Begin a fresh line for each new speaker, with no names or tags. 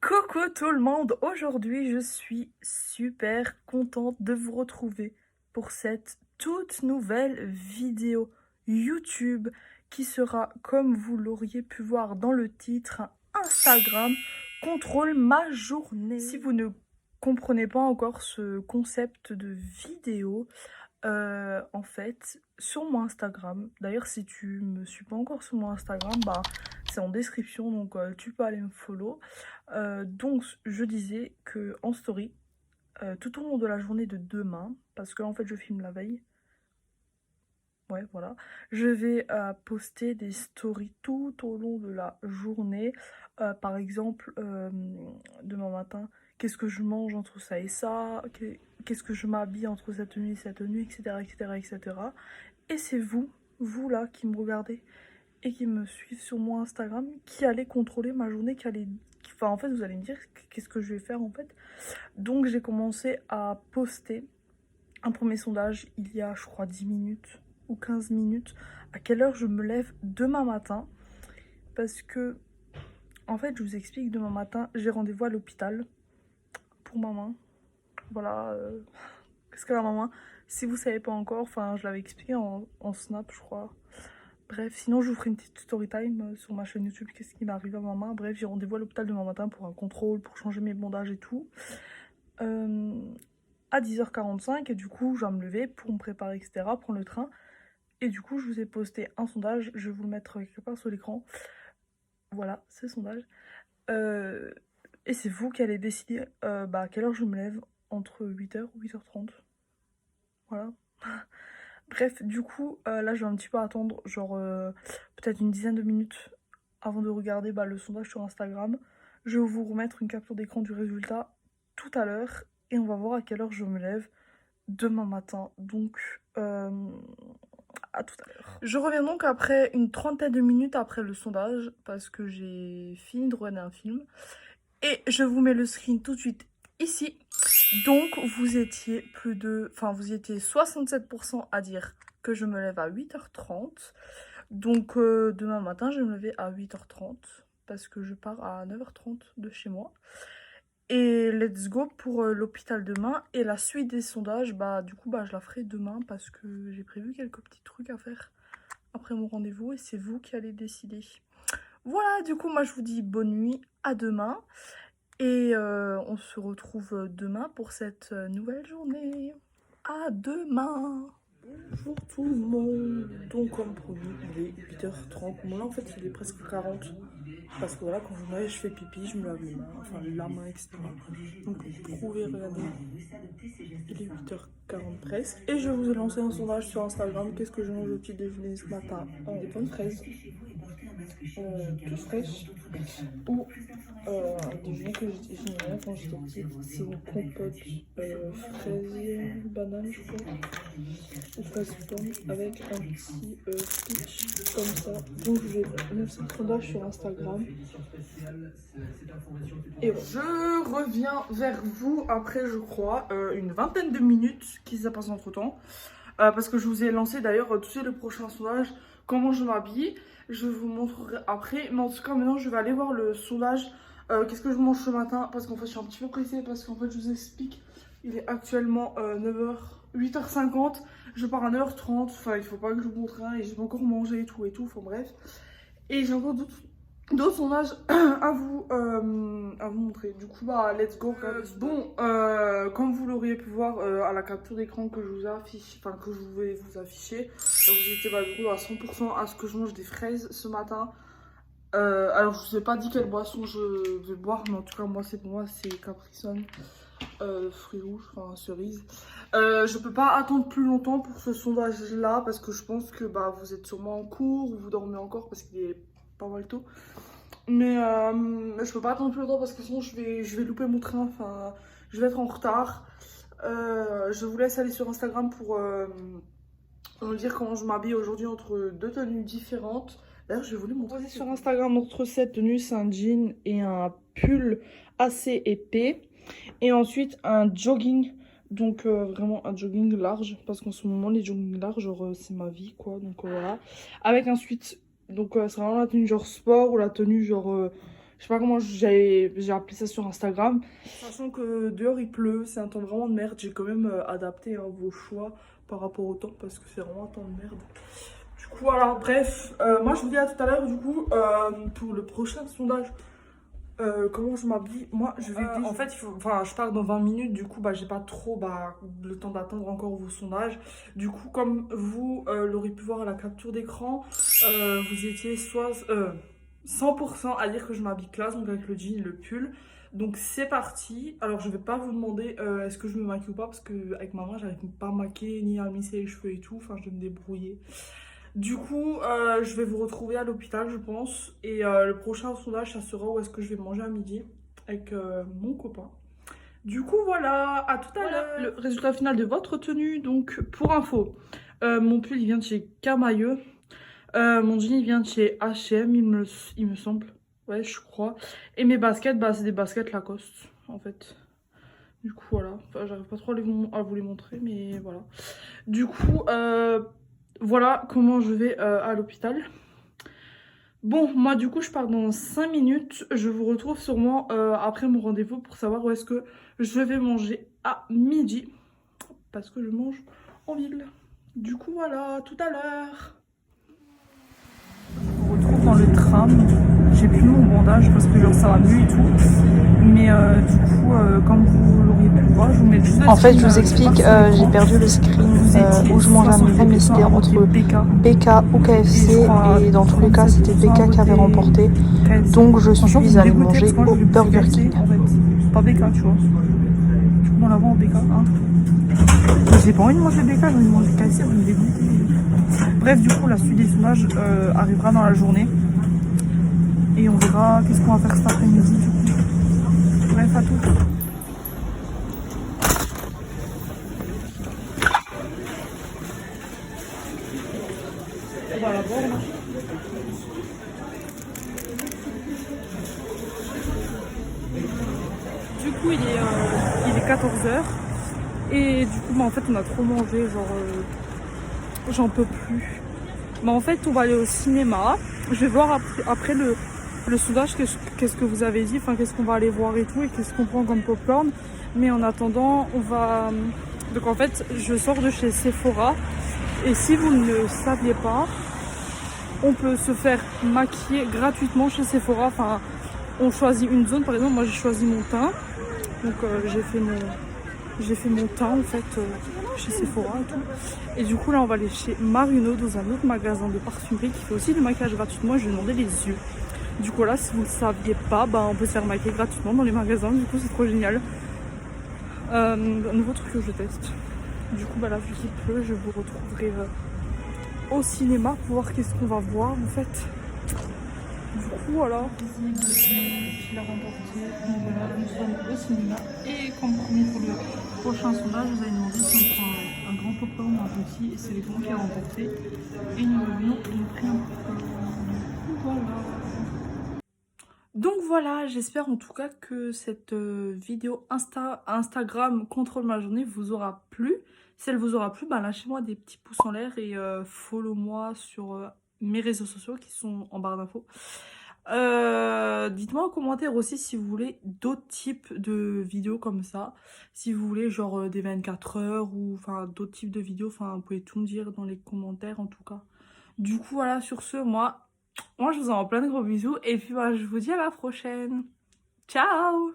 Coucou tout le monde, aujourd'hui je suis super contente de vous retrouver pour cette toute nouvelle vidéo YouTube qui sera, comme vous l'auriez pu voir dans le titre, Instagram contrôle ma journée. Si vous ne comprenez pas encore ce concept de vidéo, en fait, sur mon Instagram, d'ailleurs si tu me suis pas encore sur mon Instagram, bah c'est en description, donc tu peux aller me follow. Donc je disais que en story, tout au long de la journée de demain, parce que en fait je filme la veille, ouais voilà, je vais poster des stories tout au long de la journée. Par exemple, demain matin, qu'est-ce que je mange entre ça et ça, qu'est-ce que je m'habille entre cette tenue et cette tenue, etc. etc. etc. Et c'est vous là qui me regardez et qui me suivent sur mon Instagram, qui allez contrôler ma journée, Enfin en fait vous allez me dire qu'est-ce que je vais faire en fait. Donc j'ai commencé à poster un premier sondage il y a je crois 10 minutes ou 15 minutes. À quelle heure je me lève demain matin. Parce que en fait je vous explique, demain matin j'ai rendez-vous à l'hôpital pour ma main. Voilà, qu'est-ce que la maman, si vous savez pas encore, enfin je l'avais expliqué en snap je crois. Bref, sinon je vous ferai une petite story time sur ma chaîne YouTube, qu'est-ce qui m'arrive à ma main. Bref, j'ai rendez-vous à l'hôpital demain matin pour un contrôle, pour changer mes bandages et tout. À 10h45, et du coup je vais me lever pour me préparer, etc., prendre le train. Et du coup je vous ai posté un sondage, je vais vous le mettre quelque part sur l'écran. Voilà, c'est le sondage. Et c'est vous qui allez décider à quelle heure je me lève, entre 8h ou 8h30. Voilà. Bref, du coup, là, je vais un petit peu attendre, genre, peut-être une dizaine de minutes avant de regarder le sondage sur Instagram. Je vais vous remettre une capture d'écran du résultat tout à l'heure et on va voir à quelle heure je me lève demain matin. Donc, à tout à l'heure. Je reviens donc après une trentaine de minutes après le sondage parce que j'ai fini de regarder un film. Et je vous mets le screen tout de suite ici. Donc, vous étiez vous étiez 67% à dire que je me lève à 8h30. Donc, demain matin, je vais me lever à 8h30 parce que je pars à 9h30 de chez moi. Et let's go pour l'hôpital demain. Et la suite des sondages, du coup, je la ferai demain parce que j'ai prévu quelques petits trucs à faire après mon rendez-vous et c'est vous qui allez décider. Voilà, du coup, moi, je vous dis bonne nuit, à demain. Et on se retrouve demain pour cette nouvelle journée. À demain. Bonjour tout le monde. Donc comme promis, il est 8h30. Bon là en fait il est presque 40. Parce que voilà, quand je me lève, je fais pipi, je me lave les mains, enfin la main, etc. Donc vous pouvez regarder, il est 8h40 presque. Et je vous ai lancé un sondage sur Instagram. Qu'est-ce que je mange au petit déjeuner ce matin? Des bonnes fraises, toutes fraîches. Ou un déjeuner que j'ignorais quand j'étais petite, c'est une compote fraise, banane je crois, ou fraise pomme avec un petit speech comme ça. Donc je vais lancer un sondage sur Instagram. Et voilà. Je reviens vers vous après je crois une vingtaine de minutes qui s'est passé entre temps. Parce que je vous ai lancé d'ailleurs tous les prochains sondages, comment je m'habille. Je vous montrerai après. Mais en tout cas, maintenant, je vais aller voir le sondage. Qu'est-ce que je mange ce matin? Parce qu'en fait, je suis un petit peu pressée. Parce qu'en fait, je vous explique. Il est actuellement 8h50. Je pars à 9h30. Enfin, il faut pas que je vous montre rien. Et je vais encore manger et tout et tout. Enfin, bref. Et j'ai encore d'autres sondages à vous montrer. Du coup, let's go. Comme vous l'auriez pu voir à la capture d'écran que je vous affiche, enfin que je vais vous afficher, vous étiez du coup à 100% à ce que je mange des fraises ce matin. Alors je vous ai pas dit quelle boisson je vais boire, mais en tout cas moi c'est Capri Sun, fruits rouges, enfin cerise. Je peux pas attendre plus longtemps pour ce sondage là parce que je pense que vous êtes sûrement en cours ou vous dormez encore parce qu'il est pas mal tôt. Mais je peux pas attendre plus longtemps parce que sinon je vais louper mon train, enfin je vais être en retard. Je vous laisse aller sur Instagram pour me dire comment je m'habille aujourd'hui entre deux tenues différentes. D'ailleurs je vais vous les montrer. Sur Instagram entre cette tenue, c'est un jean et un pull assez épais. Et ensuite un jogging, donc vraiment un jogging large. Parce qu'en ce moment les jogging larges, genre c'est ma vie quoi, donc voilà. Avec un sweat. Donc c'est vraiment la tenue genre sport ou la tenue genre Je sais pas comment j'ai appelé ça sur Instagram. Sachant que dehors il pleut, c'est un temps vraiment de merde. J'ai quand même adapté hein, vos choix par rapport au temps parce que c'est vraiment un temps de merde. Du coup, voilà, bref, moi je vous dis à tout à l'heure. Du coup, pour le prochain sondage, comment je m'habille? Moi, je vais. En fait, enfin, je pars dans 20 minutes. Du coup, bah, j'ai pas trop le temps d'attendre encore vos sondages. Du coup, comme vous l'aurez pu voir à la capture d'écran, vous étiez 100% à dire que je m'habille classe, donc avec le jean et le pull. Donc c'est parti. Alors je vais pas vous demander est-ce que je me maquille ou pas parce que avec maman j'arrive pas à me maquiller ni à lisser les cheveux et tout. Enfin je vais me débrouiller. Du coup je vais vous retrouver à l'hôpital je pense. Et le prochain sondage ça sera où est-ce que je vais manger à midi avec mon copain. Du coup voilà, à tout à l'heure. Le résultat final de votre tenue. Donc pour info, mon pull il vient de chez Camailleux. Mon jean il vient de chez H&M il me semble. Ouais je crois. Et mes baskets bah c'est des baskets Lacoste en fait. Du coup voilà. Enfin, j'arrive pas trop à vous les montrer mais voilà. Du coup voilà comment je vais à l'hôpital. Bon moi du coup je pars dans 5 minutes. Je vous retrouve sûrement après mon rendez-vous pour savoir où est-ce que je vais manger à midi. Parce que je mange en ville. Du coup voilà, tout à l'heure. Je me retrouve dans le tram. J'ai plus mon bandage parce que genre ça va mieux et tout. Mais du coup, comme vous l'auriez pu voir, je vous mets juste.
En fait, je vous explique, j'ai perdu le screen où je mange à midi, mais c'était entre BK ou KFC, et dans tous les cas, c'était BK qui avait remporté. Donc, je suis allée manger au Burger King.
En fait, pas BK, tu vois. Du coup, on la vend au BK. Hein. J'ai pas envie de manger BK, j'ai envie de manger KFC, vous me dégoûtez. Bref, du coup, la suite des sondages arrivera dans la journée. Et on verra qu'est-ce qu'on va faire cet après-midi, du coup. Bref, à tout. On va la voir là. Du coup, il est 14h. Et du coup, bah, en fait, on a trop mangé. Genre, j'en peux plus. Bah, en fait, on va aller au cinéma. Je vais voir après le sondage qu'est-ce que vous avez dit. Enfin, qu'est-ce qu'on va aller voir et tout. Et qu'est-ce qu'on prend comme popcorn. Mais en attendant, on va. Donc, en fait, je sors de chez Sephora. Et si vous ne le saviez pas, on peut se faire maquiller gratuitement chez Sephora. Enfin, on choisit une zone. Par exemple, moi j'ai choisi mon teint. Donc j'ai fait mon teint en fait chez Sephora et tout. Et du coup là on va aller chez Marino dans un autre magasin de parfumerie qui fait aussi du maquillage gratuitement. Je vais demander les yeux. Du coup là si vous ne le saviez pas, bah, on peut se faire maquiller gratuitement dans les magasins. Du coup c'est trop génial. Un nouveau truc que je teste. Du coup bah là vu qu'il pleut, je vous retrouverai au cinéma pour voir qu'est-ce qu'on va voir en fait. Du coup voilà, il a remporté, donc voilà, nous sommes au cinéma. Et comme promis pour le prochain sondage, vous avez demandé si on prend un grand popcorn ou un petit, et c'est les grands qui a remporté. Et nous avions pris un popcorn. Voilà. Donc voilà, j'espère en tout cas que cette vidéo Instagram contrôle ma journée vous aura plu. Si elle vous aura plu, bah lâchez-moi des petits pouces en l'air et follow-moi sur mes réseaux sociaux qui sont en barre d'infos. Dites-moi en commentaire aussi si vous voulez d'autres types de vidéos comme ça. Si vous voulez genre des 24 heures ou enfin d'autres types de vidéos. Enfin vous pouvez tout me dire dans les commentaires en tout cas. Du coup voilà, sur ce, moi je vous envoie plein de gros bisous. Et puis voilà, je vous dis à la prochaine. Ciao!